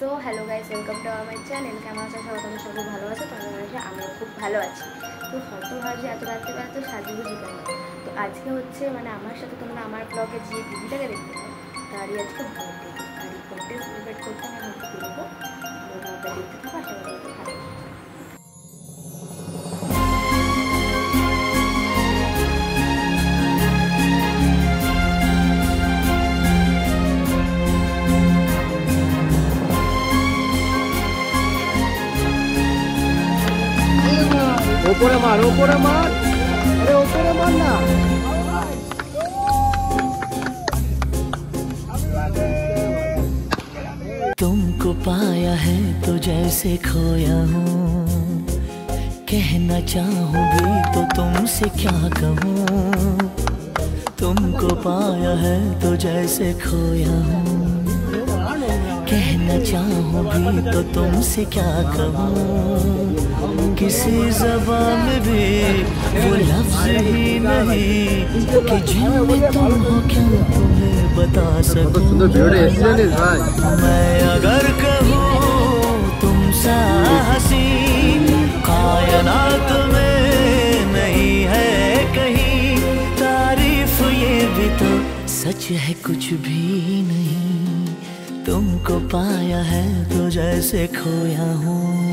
So hello guys, welcome to our my channel. কেমন আছো সবাই? তোমার সবাই ভালো আছে? তোমাদের কাছে আমিও খুব ভালো আছি। তো হয়তো ভাবছি এত রাত্রিবেলা তো সাজুগুজি কেন। তো আজকে হচ্ছে মানে আমার সাথে তোমরা আমার ব্লগে যে দিদিটাকে দেখতে পাও তারই আজকে বার্থডে। আর এই বার্থডে সেলিব্রেট করতে আমি হচ্ছে বেরোবো। ব্লগটা দেখতে থাকো, আশা করি ভালো। ওপরে মার, ওপরে মার, আরে ওপরে মার না। तुमको पाया है तो जैसे खोया हूँ, कहना चाहूँ भी तो तुमसे क्या कहूँ। तुमको पाया है तो जैसे खोया हूँ, कहना चाहूँ भी तो तुमसे क्या कहूँ। किसी ज़बान में भी वो लफ्ज़ ही नहीं कि जिनमें तुम हो क्या तुम्हें बता सकूं। मैं अगर कहूँ तुमसा हंसी कायनात में नहीं है कहीं, तारीफ ये भी तो सच है कुछ भी नहीं। तुमको पाया है तो जैसे खोया हूँ।